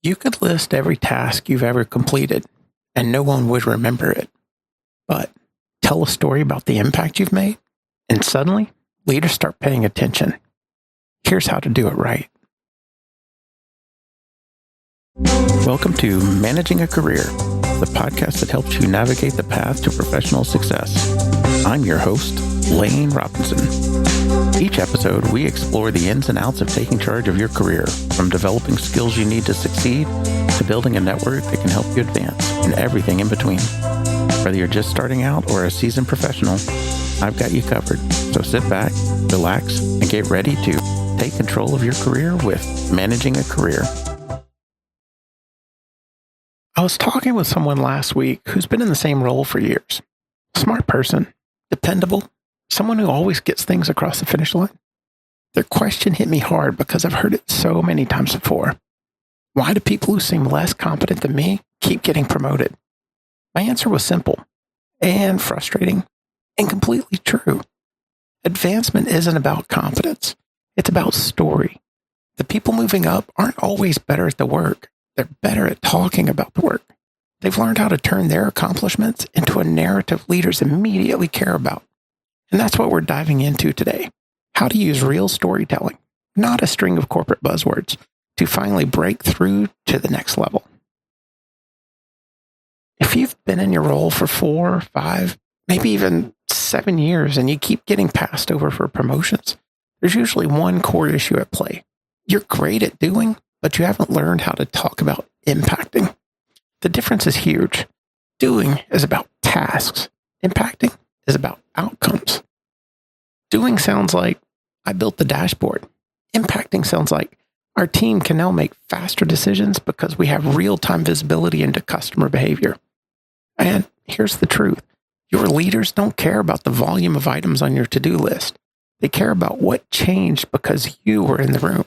You could list every task you've ever completed, and no one would remember it. But tell a story about the impact you've made, and suddenly leaders start paying attention. Here's how to do it right. Welcome to Managing a Career, the podcast that helps you navigate the path to professional success. I'm your host, Lane Robinson. Each episode, we explore the ins and outs of taking charge of your career, from developing skills you need to succeed to building a network that can help you advance, and everything in between. Whether you're just starting out or a seasoned professional, I've got you covered. So sit back, relax, and get ready to take control of your career with Managing a Career. I was talking with someone last week who's been in the same role for years. Smart person, dependable, someone who always gets things across the finish line. Their question hit me hard because I've heard it so many times before. Why do people who seem less competent than me keep getting promoted? My answer was simple and frustrating and completely true. Advancement isn't about competence. It's about story. The people moving up aren't always better at the work. They're better at talking about the work. They've learned how to turn their accomplishments into a narrative leaders immediately care about. And that's what we're diving into today. How to use real storytelling, not a string of corporate buzzwords, to finally break through to the next level. If you've been in your role for 4, 5, maybe even 7 years and you keep getting passed over for promotions, there's usually one core issue at play. You're great at doing, but you haven't learned how to talk about impacting. The difference is huge. Doing is about tasks. Impacting is about outcomes. Doing sounds like, I built the dashboard. Impacting sounds like, our team can now make faster decisions because we have real-time visibility into customer behavior. And here's the truth. Your leaders don't care about the volume of items on your to-do list. They care about what changed because you were in the room.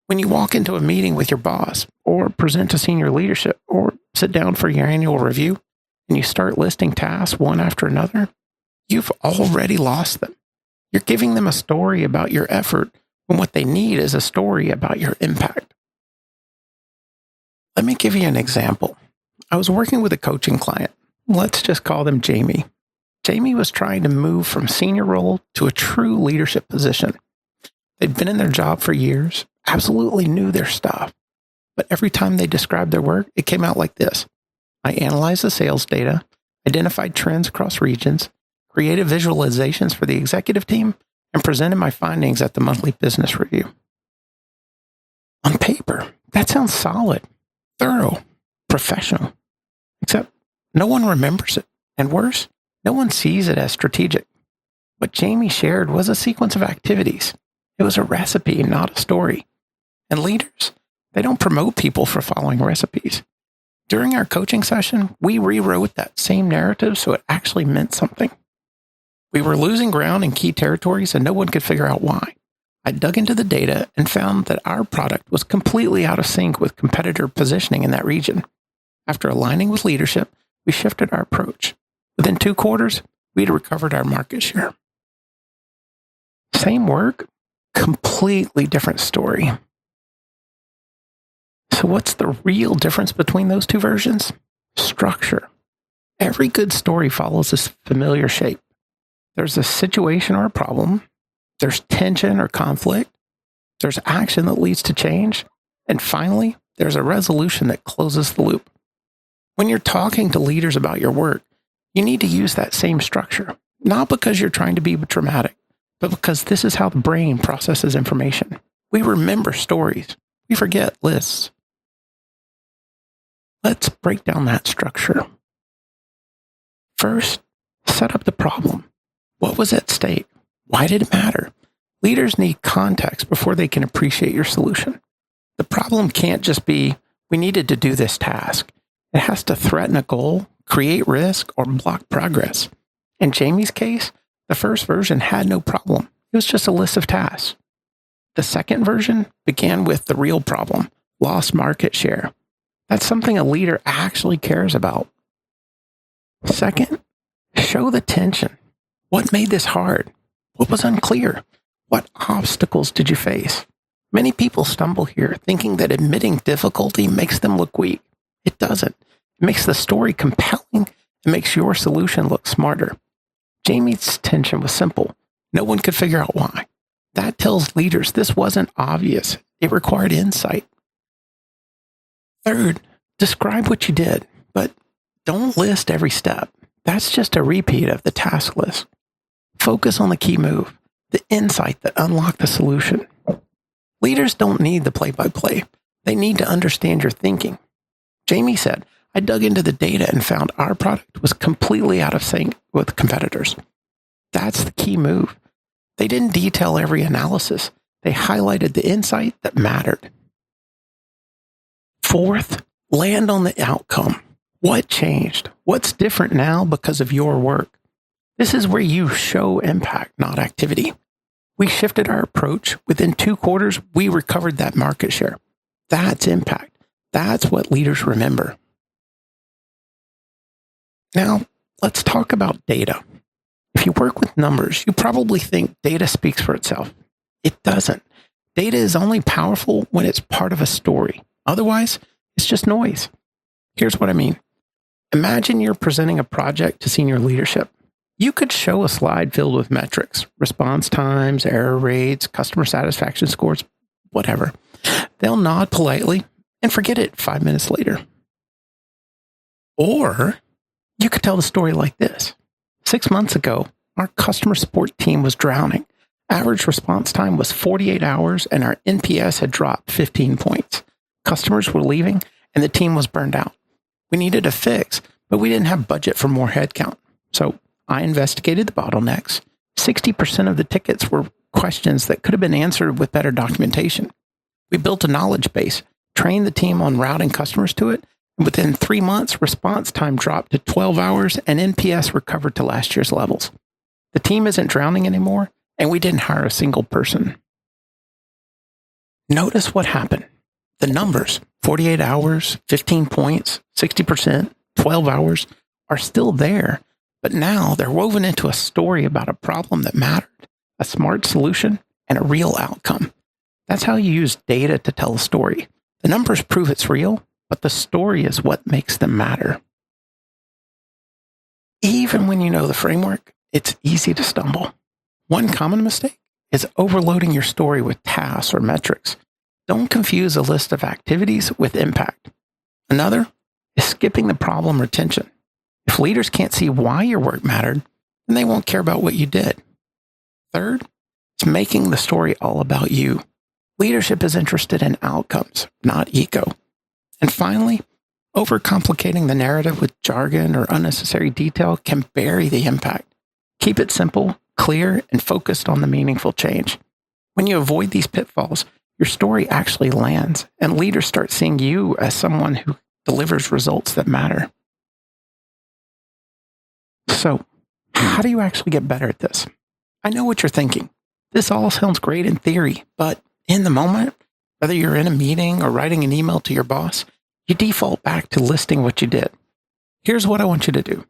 When you walk into a meeting with your boss, or present to senior leadership, or sit down for your annual review, and you start listing tasks one after another, you've already lost them. You're giving them a story about your effort when what they need is a story about your impact. Let me give you an example. I was working with a coaching client. Let's just call them Jamie. Jamie was trying to move from senior role to a true leadership position. They'd been in their job for years, absolutely knew their stuff. But every time they described their work, it came out like this. I analyzed the sales data, identified trends across regions, created visualizations for the executive team, and presented my findings at the monthly business review. On paper, that sounds solid, thorough, professional. Except no one remembers it. And worse, no one sees it as strategic. What Jamie shared was a sequence of activities. It was a recipe, not a story. And leaders, they don't promote people for following recipes. During our coaching session, we rewrote that same narrative so it actually meant something. We were losing ground in key territories and no one could figure out why. I dug into the data and found that our product was completely out of sync with competitor positioning in that region. After aligning with leadership, we shifted our approach. Within 2 quarters, we'd recovered our market share. Same work, completely different story. So what's the real difference between those two versions? Structure. Every good story follows this familiar shape. There's a situation or a problem. There's tension or conflict. There's action that leads to change. And finally, there's a resolution that closes the loop. When you're talking to leaders about your work, you need to use that same structure, not because you're trying to be dramatic, but because this is how the brain processes information. We remember stories. We forget lists. Let's break down that structure. First, set up the problem. What was at stake? Why did it matter? Leaders need context before they can appreciate your solution. The problem can't just be, we needed to do this task. It has to threaten a goal, create risk, or block progress. In Jamie's case, the first version had no problem. It was just a list of tasks. The second version began with the real problem, lost market share. That's something a leader actually cares about. Second, show the tension. What made this hard? What was unclear? What obstacles did you face? Many people stumble here thinking that admitting difficulty makes them look weak. It doesn't. It makes the story compelling and makes your solution look smarter. Jamie's tension was simple. No one could figure out why. That tells leaders this wasn't obvious. It required insight. Third, describe what you did, but don't list every step. That's just a repeat of the task list. Focus on the key move, the insight that unlocked the solution. Leaders don't need the play-by-play. They need to understand your thinking. Jamie said, I dug into the data and found our product was completely out of sync with competitors. That's the key move. They didn't detail every analysis. They highlighted the insight that mattered. Fourth, land on the outcome. What changed? What's different now because of your work? This is where you show impact, not activity. We shifted our approach. Within 2 quarters, we recovered that market share. That's impact. That's what leaders remember. Now, let's talk about data. If you work with numbers, you probably think data speaks for itself. It doesn't. Data is only powerful when it's part of a story. Otherwise, it's just noise. Here's what I mean. Imagine you're presenting a project to senior leadership. You could show a slide filled with metrics, response times, error rates, customer satisfaction scores, whatever. They'll nod politely and forget it 5 minutes later. Or you could tell the story like this. 6 months ago, our customer support team was drowning. Average response time was 48 hours and our NPS had dropped 15 points. Customers were leaving and the team was burned out. We needed a fix, but we didn't have budget for more headcount. So I investigated the bottlenecks. 60% of the tickets were questions that could have been answered with better documentation. We built a knowledge base, trained the team on routing customers to it, and within 3 months, response time dropped to 12 hours and NPS recovered to last year's levels. The team isn't drowning anymore, and we didn't hire a single person. Notice what happened. The numbers, 48 hours, 15 points, 60%, 12 hours, are still there. But now they're woven into a story about a problem that mattered, a smart solution, and a real outcome. That's how you use data to tell a story. The numbers prove it's real, but the story is what makes them matter. Even when you know the framework, it's easy to stumble. One common mistake is overloading your story with tasks or metrics. Don't confuse a list of activities with impact. Another is skipping the problem retention. If leaders can't see why your work mattered, then they won't care about what you did. Third, it's making the story all about you. Leadership is interested in outcomes, not ego. And finally, overcomplicating the narrative with jargon or unnecessary detail can bury the impact. Keep it simple, clear, and focused on the meaningful change. When you avoid these pitfalls, your story actually lands, and leaders start seeing you as someone who delivers results that matter. So, how do you actually get better at this? I know what you're thinking. This all sounds great in theory, but in the moment, whether you're in a meeting or writing an email to your boss, you default back to listing what you did. Here's what I want you to do.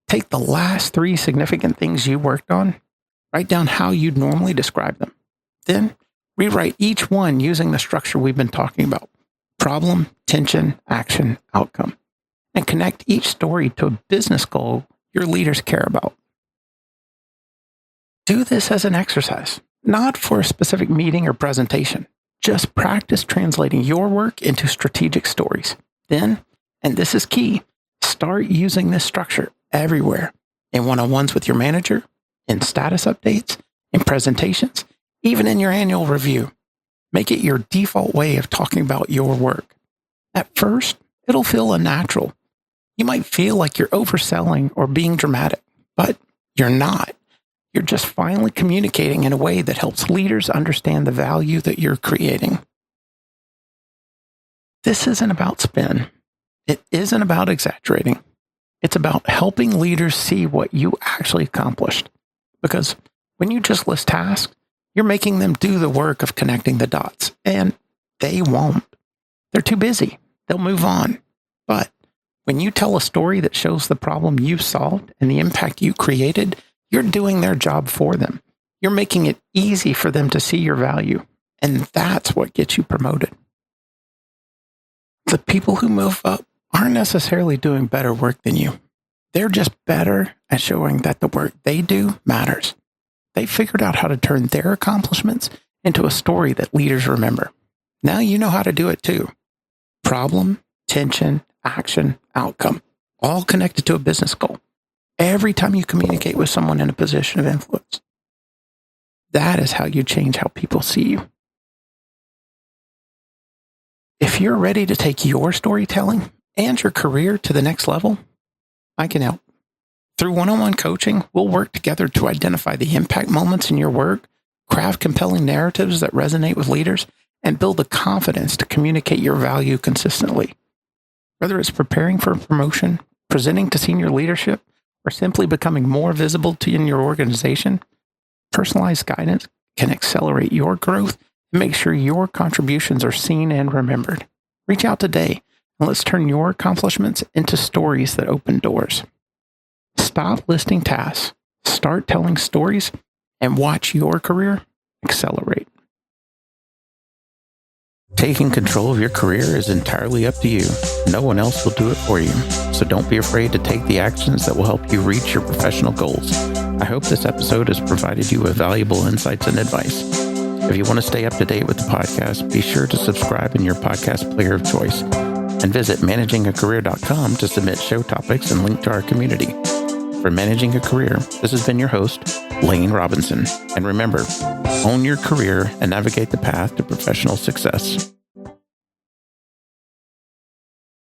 Take the last 3 significant things you worked on, write down how you'd normally describe them. Then, rewrite each one using the structure we've been talking about. Problem, tension, action, outcome. And connect each story to a business goal your leaders care about. Do this as an exercise, not for a specific meeting or presentation. Just practice translating your work into strategic stories. Then, and this is key, start using this structure everywhere, in one-on-ones with your manager, in status updates, in presentations, even in your annual review. Make it your default way of talking about your work. At first, it'll feel unnatural. You might feel like you're overselling or being dramatic, but you're not. You're just finally communicating in a way that helps leaders understand the value that you're creating. This isn't about spin. It isn't about exaggerating. It's about helping leaders see what you actually accomplished. Because when you just list tasks, you're making them do the work of connecting the dots, and they won't. They're too busy. They'll move on. But when you tell a story that shows the problem you solved and the impact you created, you're doing their job for them. You're making it easy for them to see your value. And that's what gets you promoted. The people who move up aren't necessarily doing better work than you. They're just better at showing that the work they do matters. They figured out how to turn their accomplishments into a story that leaders remember. Now you know how to do it too. Problem, tension, action, outcome, all connected to a business goal. Every time you communicate with someone in a position of influence. That is how you change how people see you. If you're ready to take your storytelling and your career to the next level, I can help. Through one-on-one coaching, we'll work together to identify the impact moments in your work, craft compelling narratives that resonate with leaders, and build the confidence to communicate your value consistently. Whether it's preparing for a promotion, presenting to senior leadership, or simply becoming more visible in your organization, personalized guidance can accelerate your growth and make sure your contributions are seen and remembered. Reach out today and let's turn your accomplishments into stories that open doors. Stop listing tasks, start telling stories, and watch your career accelerate. Taking control of your career is entirely up to you. No one else will do it for you. So don't be afraid to take the actions that will help you reach your professional goals. I hope this episode has provided you with valuable insights and advice. If you want to stay up to date with the podcast, be sure to subscribe in your podcast player of choice and visit managingacareer.com to submit show topics and link to our community. For Managing a Career, this has been your host, Lane Robinson. And remember, own your career and navigate the path to professional success.